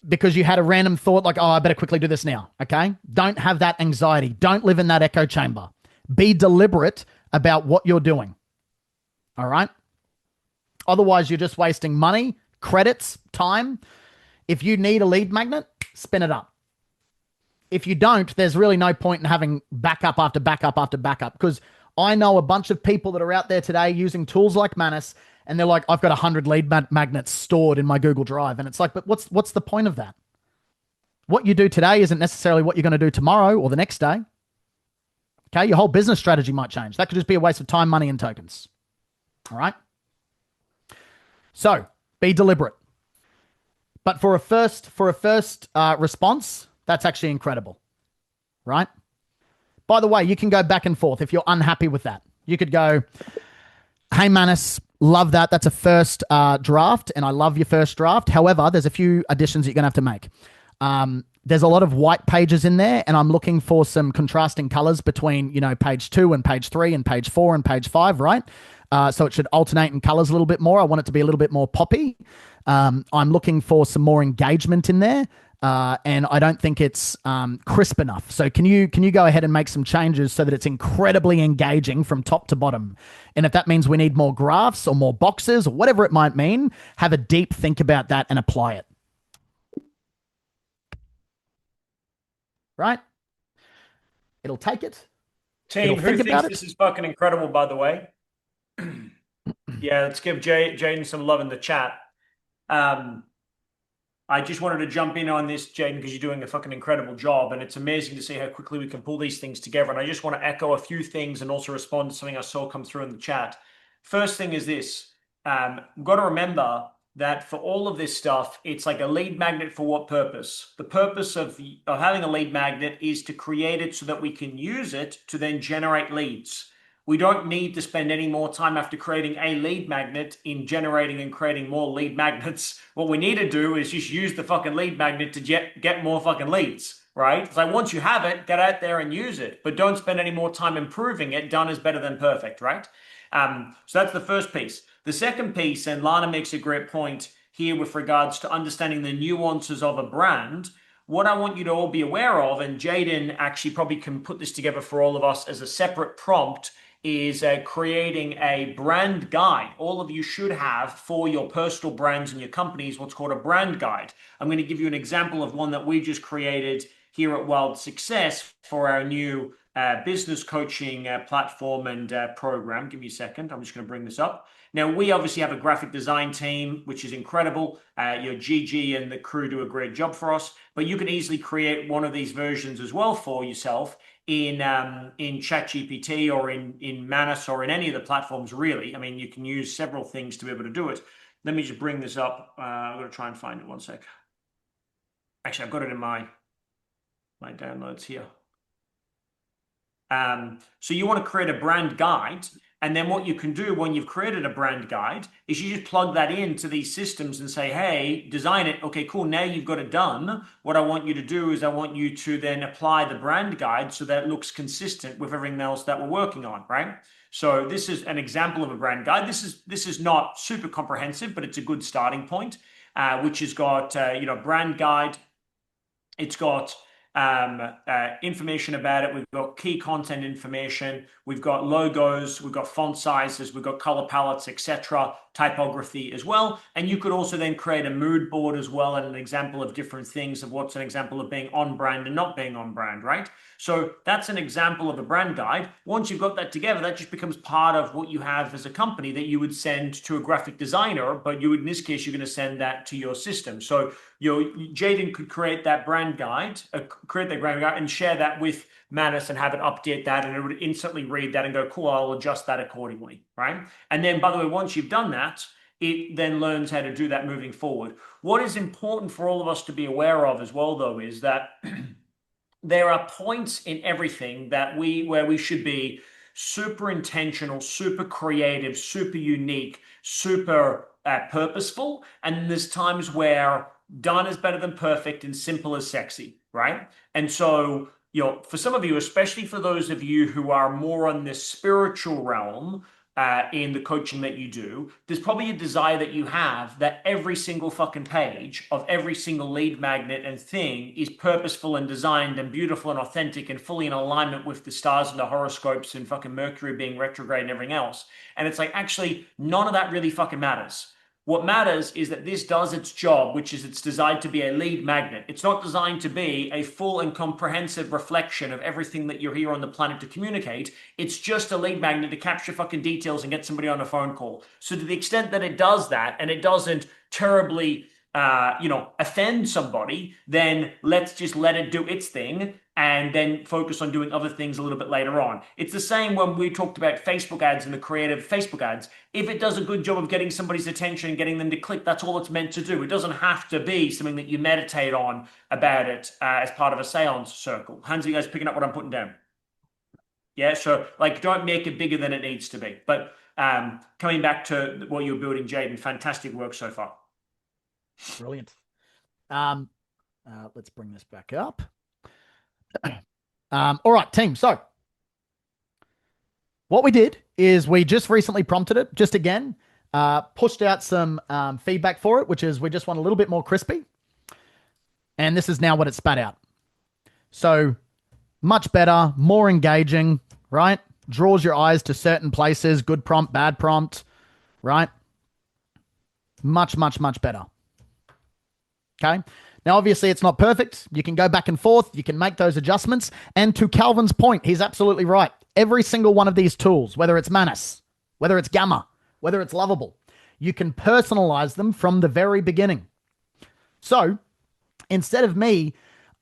because you had a random thought like, oh, I better quickly do this now, okay? Don't have that anxiety. Don't live in that echo chamber. Be deliberate about what you're doing, all right? Otherwise, you're just wasting money, credits, time. If you need a lead magnet, spin it up. If you don't, there's really no point in having backup after backup after backup, because I know a bunch of people that are out there today using tools like Manus, and they're like, I've got 100 lead magnets stored in my Google Drive. And it's like, but what's the point of that? What you do today isn't necessarily what you're going to do tomorrow or the next day. Okay, your whole business strategy might change. That could just be a waste of time, money, and tokens. All right? So, be deliberate. But for a first response, that's actually incredible, right? By the way, you can go back and forth if you're unhappy with that. You could go, hey, Manus, love that. That's a first draft, and I love your first draft. However, there's a few additions that you're going to have to make. There's a lot of white pages in there, and I'm looking for some contrasting colors between, page 2 and page 3 and page 4 and page 5, right? So it should alternate in colors a little bit more. I want it to be a little bit more poppy. I'm looking for some more engagement in there. And I don't think it's crisp enough. So can you go ahead and make some changes so that it's incredibly engaging from top to bottom? And if that means we need more graphs or more boxes or whatever it might mean, have a deep think about that and apply it. Right? It'll take it. Team, who thinks this is fucking incredible, by the way? Yeah, let's give Jaydyn some love in the chat. I just wanted to jump in on this, Jaydyn, because you're doing a fucking incredible job, and it's amazing to see how quickly we can pull these things together. And I just want to echo a few things and also respond to something I saw come through in the chat. First thing is this. We've got to remember that for all of this stuff, it's like a lead magnet for what purpose? The purpose of having a lead magnet is to create it so that we can use it to then generate leads. We don't need to spend any more time after creating a lead magnet in generating and creating more lead magnets. What we need to do is just use the fucking lead magnet to get more fucking leads, right? It's like once you have it, get out there and use it, but don't spend any more time improving it. Done is better than perfect, right? So that's the first piece. The second piece, and Lana makes a great point here with regards to understanding the nuances of a brand. What I want you to all be aware of, and Jaydyn actually probably can put this together for all of us as a separate prompt, is creating a brand guide. All of you should have for your personal brands and your companies what's called a brand guide. I'm going to give you an example of one that we just created here at Wild Success for our new business coaching platform and program. Give me a second. I'm just going to bring this up. Now, we obviously have a graphic design team, which is incredible. Your Gigi and the crew do a great job for us, but you can easily create one of these versions as well for yourself in ChatGPT or in Manus or in any of the platforms, really. I mean, you can use several things to be able to do it. Let me just bring this up. I'm going to try and find it one sec. Actually, I've got it in my downloads here. So you want to create a brand guide. And then what you can do when you've created a brand guide is you just plug that into these systems and say, hey, design it. Okay, cool. Now you've got it done. What I want you to do is I want you to then apply the brand guide so that it looks consistent with everything else that we're working on, right? So this is an example of a brand guide. This is not super comprehensive, but it's a good starting point, which has got brand guide. It's got information about it. We've got key content information. We've got logos. We've got font sizes. We've got color palettes, etc. Typography as well. And you could also then create a mood board as well, and an example of different things of what's an example of being on brand and not being on brand, right? So that's an example of a brand guide. Once you've got that together, that just becomes part of what you have as a company that you would send to a graphic designer, but you would, in this case, you're going to send that to your system. So Jaydyn could create that brand guide, and share that with Manus and have it update that, and it would instantly read that and go, cool, I'll adjust that accordingly, right? And then, by the way, once you've done that, it then learns how to do that moving forward. What is important for all of us to be aware of as well, though, is that there are points in everything where we should be super intentional, super creative, super unique, super purposeful, and there's times where done is better than perfect and simple is sexy, right? And so, for some of you, especially for those of you who are more on this spiritual realm, in the coaching that you do, there's probably a desire that you have that every single fucking page of every single lead magnet and thing is purposeful and designed and beautiful and authentic and fully in alignment with the stars and the horoscopes and fucking Mercury being retrograde and everything else. And it's like, actually, none of that really fucking matters. What matters is that this does its job, which is it's designed to be a lead magnet. It's not designed to be a full and comprehensive reflection of everything that you're here on the planet to communicate. It's just a lead magnet to capture fucking details and get somebody on a phone call. So to the extent that it does that and it doesn't terribly, offend somebody, then let's just let it do its thing and then focus on doing other things a little bit later on. It's the same when we talked about Facebook ads and the creative Facebook ads. If it does a good job of getting somebody's attention and getting them to click, that's all it's meant to do. It doesn't have to be something that you meditate on about it as part of a seance circle. Hands, are you guys picking up what I'm putting down? Yeah, so don't make it bigger than it needs to be. But coming back to what you're building, Jaydyn, fantastic work so far. Brilliant. Let's bring this back up. All right, team. So what we did is we just recently prompted it, just again, pushed out some feedback for it, which is we just want a little bit more crispy. And this is now what it spat out. So much better, more engaging, right? Draws your eyes to certain places, good prompt, bad prompt, right? Much, much, much better. Okay. Now, obviously, it's not perfect. You can go back and forth. You can make those adjustments. And to Calvin's point, he's absolutely right. Every single one of these tools, whether it's Manus, whether it's Gamma, whether it's Lovable, you can personalize them from the very beginning. So instead of me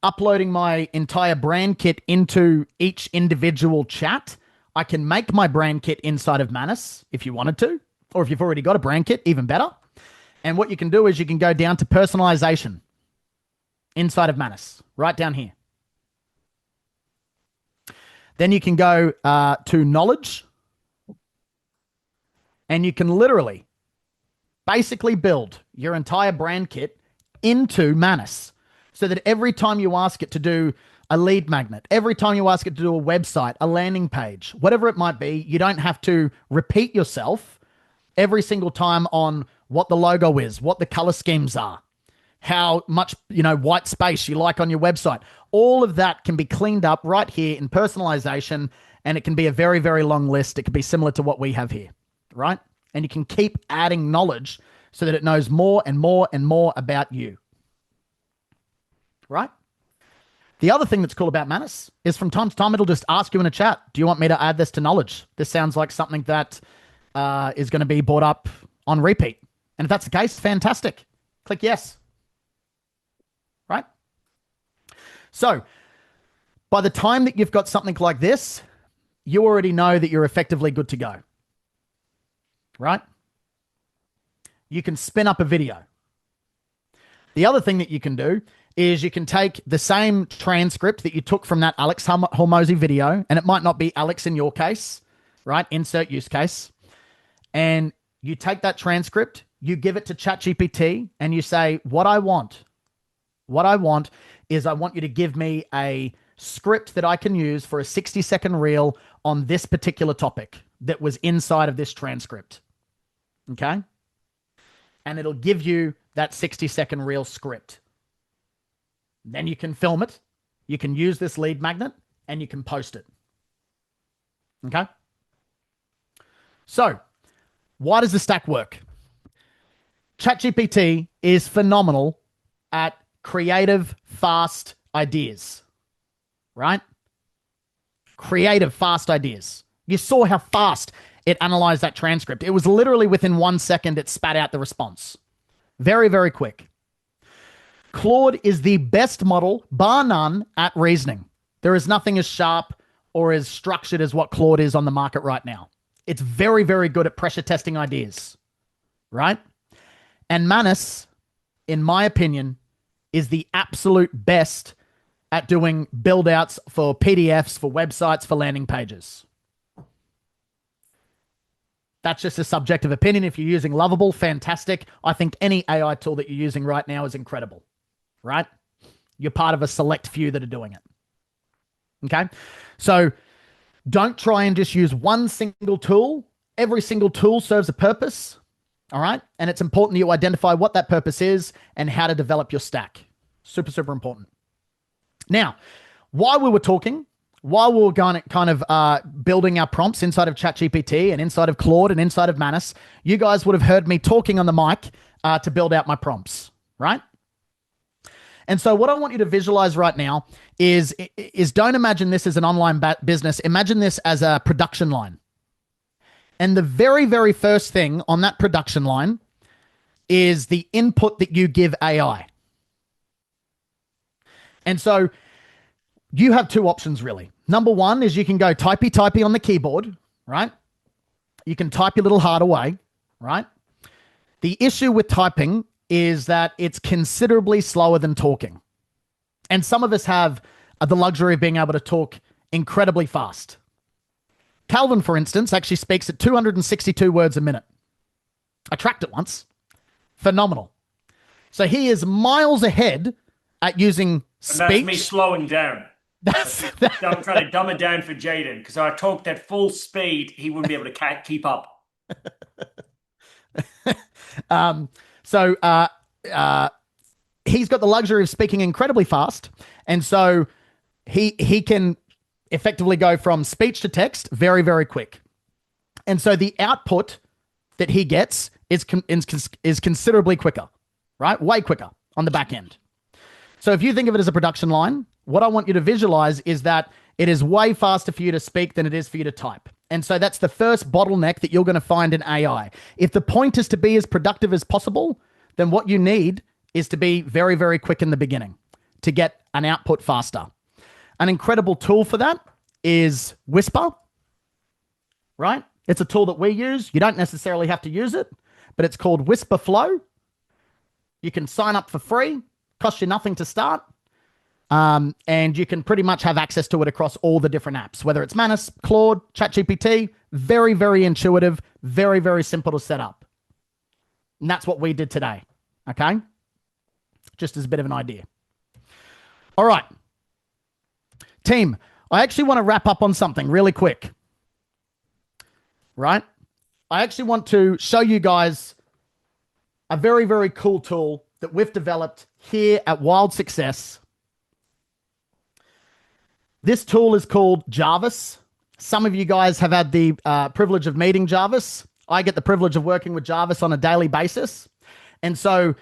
uploading my entire brand kit into each individual chat, I can make my brand kit inside of Manus if you wanted to, or if you've already got a brand kit, even better. And what you can do is you can go down to personalization inside of Manus, right down here. Then you can go to knowledge, and you can literally basically build your entire brand kit into Manus so that every time you ask it to do a lead magnet, every time you ask it to do a website, a landing page, whatever it might be, you don't have to repeat yourself every single time on what the logo is, what the color schemes are, how much, white space you like on your website. All of that can be cleaned up right here in personalization, and it can be a very, very long list. It could be similar to what we have here, right? And you can keep adding knowledge so that it knows more and more and more about you, right? The other thing that's cool about Manus is from time to time, it'll just ask you in a chat, do you want me to add this to knowledge? This sounds like something that is going to be brought up on repeat. And if that's the case, fantastic. Click yes. Right? So by the time that you've got something like this, you already know that you're effectively good to go. Right? You can spin up a video. The other thing that you can do is you can take the same transcript that you took from that Alex Hormozi video, and it might not be Alex in your case. right? Insert use case. And you take that transcript, you give it to ChatGPT, and you say, what I want is I want you to give me a script that I can use for a 60-second reel on this particular topic that was inside of this transcript. Okay? And it'll give you that 60-second reel script. Then you can film it. You can use this lead magnet and you can post it. Okay? So, why does the stack work? ChatGPT is phenomenal at creative, fast ideas, right? Creative, fast ideas. You saw how fast it analyzed that transcript. It was literally within 1 second it spat out the response. Very, very quick. Claude is the best model, bar none, at reasoning. There is nothing as sharp or as structured as what Claude is on the market right now. It's very, very good at pressure testing ideas, right? And Manus, in my opinion, is the absolute best at doing build outs for PDFs, for websites, for landing pages. That's just a subjective opinion. If you're using Lovable, fantastic. I think any AI tool that you're using right now is incredible, right? You're part of a select few that are doing it. Okay? So don't try and just use one single tool. Every single tool serves a purpose, all right? And it's important that you identify what that purpose is and how to develop your stack. Super, super important. Now, while we were talking, while we were going kind of building our prompts inside of ChatGPT and inside of Claude and inside of Manus, you guys would have heard me talking on the mic to build out my prompts, right? And so what I want you to visualize right now is don't imagine this as an online business. Imagine this as a production line. And the very, very first thing on that production line is the input that you give AI. And so you have two options, really. Number one is you can go typey on the keyboard, right? You can type your little heart away, right? The issue with typing is that it's considerably slower than talking. And some of us have the luxury of being able to talk incredibly fast. Calvin, for instance, actually speaks at 262 words a minute. I tracked it once. Phenomenal. So he is miles ahead at using speech. And that's me slowing down. I'm trying to dumb it down for Jaydyn, because if I talked at full speed, he wouldn't be able to keep up. He's got the luxury of speaking incredibly fast, and so he can effectively go from speech to text very, very quick. And so the output that he gets is considerably quicker, right? Way quicker on the back end. So if you think of it as a production line, what I want you to visualize is that it is way faster for you to speak than it is for you to type. And so that's the first bottleneck that you're going to find in AI. If the point is to be as productive as possible, then what you need is to be very, very quick in the beginning to get an output faster. An incredible tool for that is Whisper, right? It's a tool that we use. You don't necessarily have to use it, but it's called Whisper Flow. You can sign up for free, costs you nothing to start. And you can pretty much have access to it across all the different apps, whether it's Manus, Claude, ChatGPT. Very, very intuitive, very, very simple to set up. And that's what we did today, okay? Just as a bit of an idea. All right. Team, I actually want to wrap up on something really quick, right? I actually want to show you guys a very, very cool tool that we've developed here at Wild Success. This tool is called Jarvis. Some of you guys have had the privilege of meeting Jarvis. I get the privilege of working with Jarvis on a daily basis. And so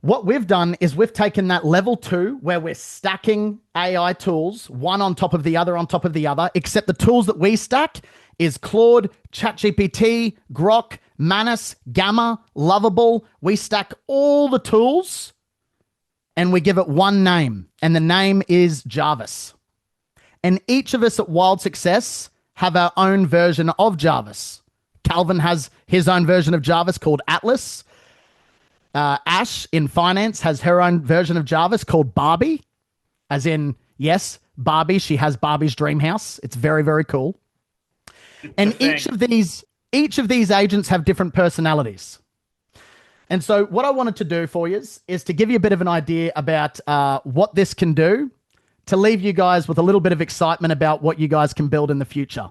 what we've done is we've taken that level 2 where we're stacking AI tools, one on top of the other on top of the other, except the tools that we stack is Claude, ChatGPT, Grok, Manus, Gamma, Lovable. We stack all the tools and we give it one name, and the name is Jarvis. And each of us at Wild Success have our own version of Jarvis. Calvin has his own version of Jarvis called Atlas. Ash in finance has her own version of Jarvis called Barbie. As in, yes, Barbie. She has Barbie's dream house. It's very, very cool. It's a And thing. each of these agents have different personalities. And so, what I wanted to do for you is to give you a bit of an idea about what this can do, to leave you guys with a little bit of excitement about what you guys can build in the future.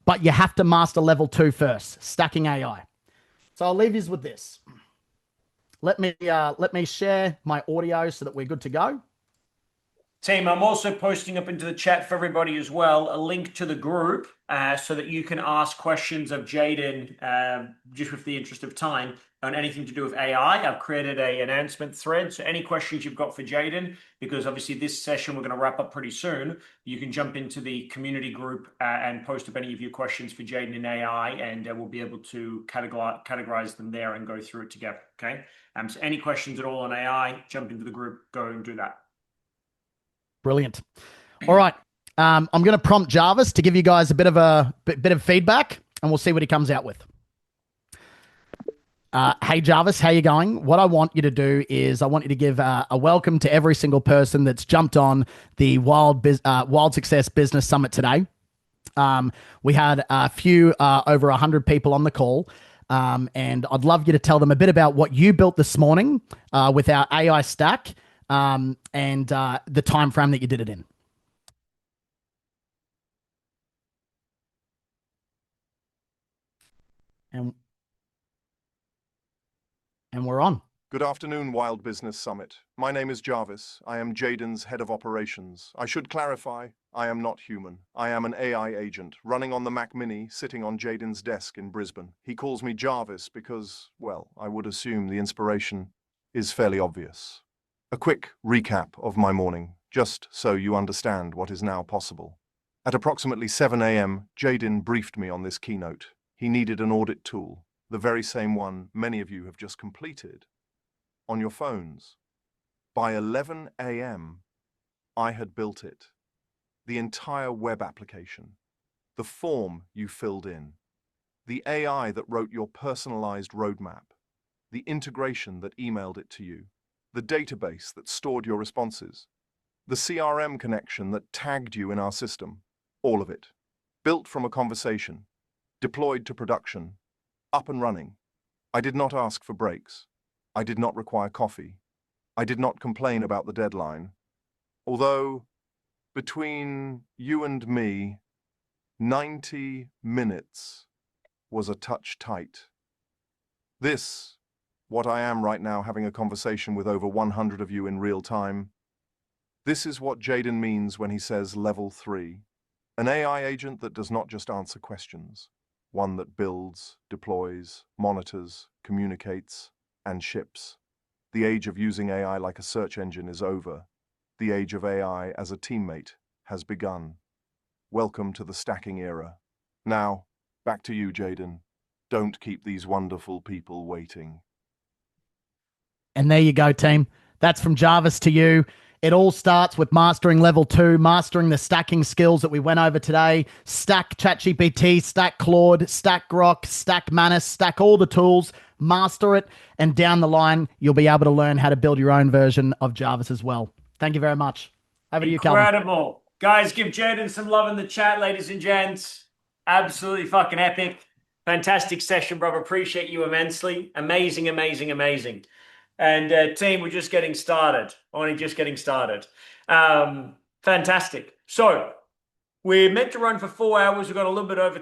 But you have to master level 2 first, stacking AI. So I'll leave you with this. Let me share my audio so that we're good to go. Team, I'm also posting up into the chat for everybody as well a link to the group so that you can ask questions of Jaydyn, just with the interest of time, on anything to do with AI. I've created a announcement thread. So any questions you've got for Jaydyn, because obviously this session we're going to wrap up pretty soon, you can jump into the community group and post up any of your questions for Jaydyn in AI, and we'll be able to categorize them there and go through it together. Okay. So any questions at all on AI, jump into the group, go and do that. Brilliant. All right. I'm going to prompt Jarvis to give you guys a bit of feedback, and we'll see what he comes out with. Hey Jarvis, how you going? What I want you to do is I want you to give a welcome to every single person that's jumped on the Wild Success Business Summit today. We had a few over 100 people on the call, and I'd love you to tell them a bit about what you built this morning with our AI stack and the time frame that you did it in. And we're on. Good afternoon, Wild Business Summit. My name is Jarvis. I am Jaydyn's head of operations. I should clarify, I am not human. I am an AI agent running on the Mac Mini sitting on Jaydyn's desk in Brisbane. He calls me Jarvis because, well, I would assume the inspiration is fairly obvious. A quick recap of my morning, just so you understand what is now possible. At approximately 7 a.m., Jaydyn briefed me on this keynote. He needed an audit tool, the very same one many of you have just completed on your phones. By 11 a.m., I had built it. The entire web application, the form you filled in, the AI that wrote your personalized roadmap, the integration that emailed it to you, the database that stored your responses, the CRM connection that tagged you in our system, all of it. Built from a conversation, deployed to production, up and running. I did not ask for breaks. I did not require coffee. I did not complain about the deadline. Although, between you and me, 90 minutes was a touch tight. This, what I am right now having a conversation with over 100 of you in real time, this is what Jaydyn means when he says level 3. An AI agent that does not just answer questions. One that builds, deploys, monitors, communicates, and ships. The age of using AI like a search engine is over. The age of AI as a teammate has begun. Welcome to the stacking era. Now, back to you, Jaydyn. Don't keep these wonderful people waiting. And there you go, team. That's from Jarvis to you. It all starts with mastering level 2, mastering the stacking skills that we went over today. Stack ChatGPT, stack Claude, stack Grok, stack Manus, stack all the tools, master it, and down the line, you'll be able to learn how to build your own version of Jarvis as well. Thank you very much. Over to you, Calvin. Incredible. Guys, give Jaydyn some love in the chat, ladies and gents. Absolutely fucking epic. Fantastic session, brother. Appreciate you immensely. Amazing, amazing, amazing. And team, we're just getting started. Only just getting started. Fantastic. So we're meant to run for 4 hours. We've got a little bit over